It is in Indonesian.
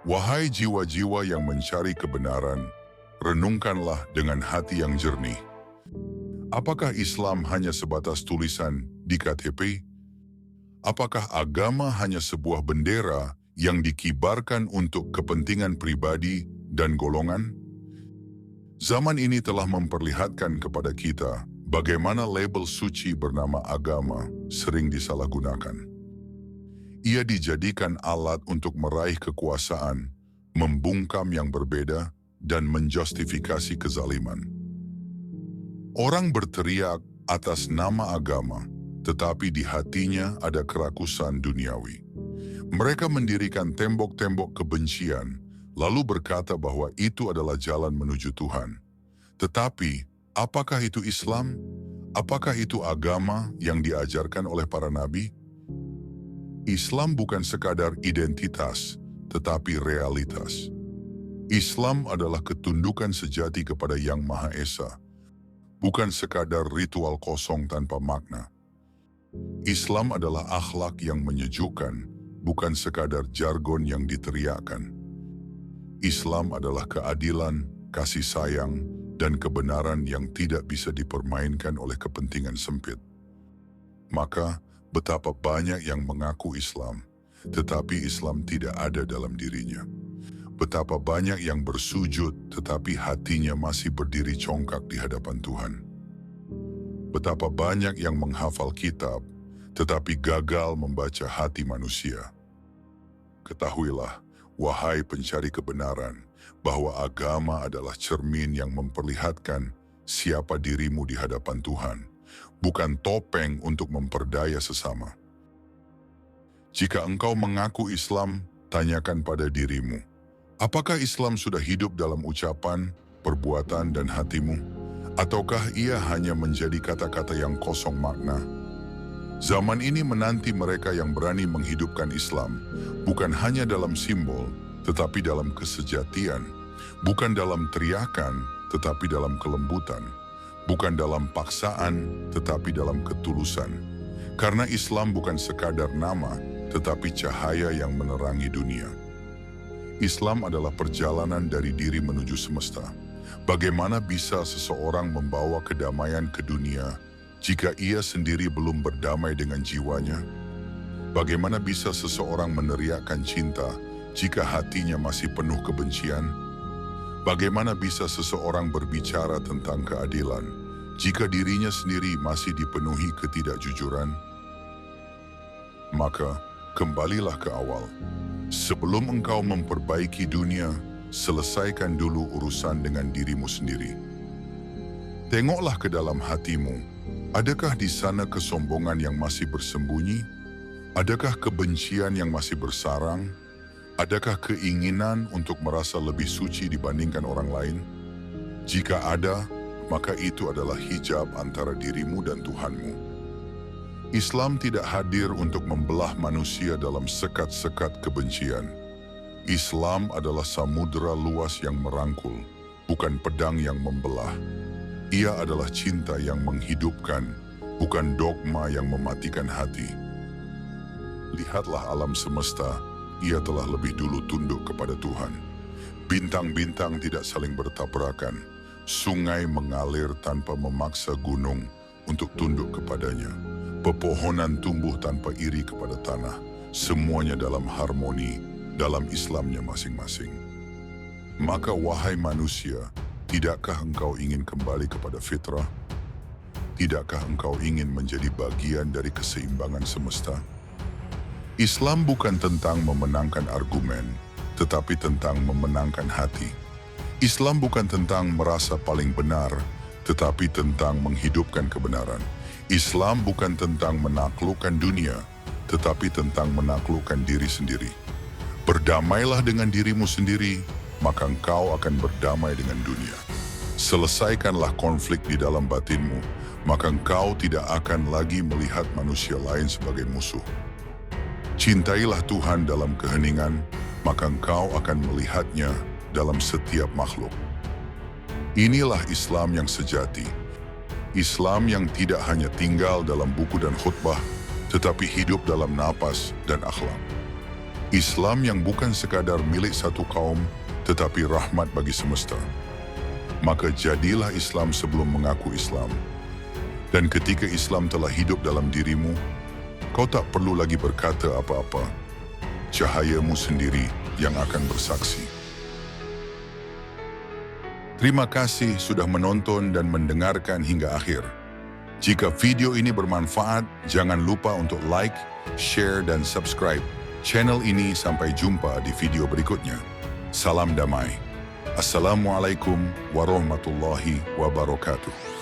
Wahai jiwa-jiwa yang mencari kebenaran, renungkanlah dengan hati yang jernih. Apakah Islam hanya sebatas tulisan di KTP? Apakah agama hanya sebuah bendera yang dikibarkan untuk kepentingan pribadi dan golongan? Zaman ini telah memperlihatkan kepada kita bagaimana label suci bernama agama sering disalahgunakan. Ia dijadikan alat untuk meraih kekuasaan, membungkam yang berbeda, dan menjustifikasi kezaliman. Orang berteriak atas nama agama, tetapi di hatinya ada kerakusan duniawi. Mereka mendirikan tembok-tembok kebencian, lalu berkata bahwa itu adalah jalan menuju Tuhan. Tetapi, apakah itu Islam? Apakah itu agama yang diajarkan oleh para nabi? Islam bukan sekadar identitas, tetapi realitas. Islam adalah ketundukan sejati kepada Yang Maha Esa, bukan sekadar ritual kosong tanpa makna. Islam adalah akhlak yang menyejukkan, bukan sekadar jargon yang diteriakkan. Islam adalah keadilan, kasih sayang, dan kebenaran yang tidak bisa dipermainkan oleh kepentingan sempit. Maka, betapa banyak yang mengaku Islam, tetapi Islam tidak ada dalam dirinya. Betapa banyak yang bersujud, tetapi hatinya masih berdiri congkak di hadapan Tuhan. Betapa banyak yang menghafal kitab, tetapi gagal membaca hati manusia. Ketahuilah, wahai pencari kebenaran, bahwa agama adalah cermin yang memperlihatkan siapa dirimu di hadapan Tuhan, bukan topeng untuk memperdaya sesama. Jika engkau mengaku Islam, tanyakan pada dirimu, apakah Islam sudah hidup dalam ucapan, perbuatan, dan hatimu? Ataukah ia hanya menjadi kata-kata yang kosong makna? Zaman ini menanti mereka yang berani menghidupkan Islam, bukan hanya dalam simbol, tetapi dalam kesejatian, bukan dalam teriakan, tetapi dalam kelembutan, bukan dalam paksaan, tetapi dalam ketulusan. Karena Islam bukan sekadar nama, tetapi cahaya yang menerangi dunia. Islam adalah perjalanan dari diri menuju semesta. Bagaimana bisa seseorang membawa kedamaian ke dunia jika ia sendiri belum berdamai dengan jiwanya? Bagaimana bisa seseorang meneriakkan cinta jika hatinya masih penuh kebencian? Bagaimana bisa seseorang berbicara tentang keadilan jika dirinya sendiri masih dipenuhi ketidakjujuran? Maka, kembalilah ke awal. Sebelum engkau memperbaiki dunia, selesaikan dulu urusan dengan dirimu sendiri. Tengoklah ke dalam hatimu. Adakah di sana kesombongan yang masih bersembunyi? Adakah kebencian yang masih bersarang? Adakah keinginan untuk merasa lebih suci dibandingkan orang lain? Jika ada, maka itu adalah hijab antara dirimu dan Tuhanmu. Islam tidak hadir untuk membelah manusia dalam sekat-sekat kebencian. Islam adalah samudera luas yang merangkul, bukan pedang yang membelah. Ia adalah cinta yang menghidupkan, bukan dogma yang mematikan hati. Lihatlah alam semesta, ia telah lebih dulu tunduk kepada Tuhan. Bintang-bintang tidak saling bertabrakan. Sungai mengalir tanpa memaksa gunung untuk tunduk kepadanya. Pepohonan tumbuh tanpa iri kepada tanah. Semuanya dalam harmoni, dalam Islamnya masing-masing. Maka wahai manusia, tidakkah engkau ingin kembali kepada fitrah? Tidakkah engkau ingin menjadi bagian dari keseimbangan semesta? Islam bukan tentang memenangkan argumen, tetapi tentang memenangkan hati. Islam bukan tentang merasa paling benar, tetapi tentang menghidupkan kebenaran. Islam bukan tentang menaklukkan dunia, tetapi tentang menaklukkan diri sendiri. Berdamailah dengan dirimu sendiri, maka engkau akan berdamai dengan dunia. Selesaikanlah konflik di dalam batinmu, maka engkau tidak akan lagi melihat manusia lain sebagai musuh. Cintailah Tuhan dalam keheningan, maka engkau akan melihatnya dalam setiap makhluk. Inilah Islam yang sejati. Islam yang tidak hanya tinggal dalam buku dan khutbah, tetapi hidup dalam napas dan akhlak. Islam yang bukan sekadar milik satu kaum, tetapi rahmat bagi semesta. Maka jadilah Islam sebelum mengaku Islam. Dan ketika Islam telah hidup dalam dirimu, kau tak perlu lagi berkata apa-apa. Cahayamu sendiri yang akan bersaksi. Terima kasih sudah menonton dan mendengarkan hingga akhir. Jika video ini bermanfaat, jangan lupa untuk like, share, dan subscribe channel ini. Sampai jumpa di video berikutnya. Salam damai. Assalamualaikum warahmatullahi wabarakatuh.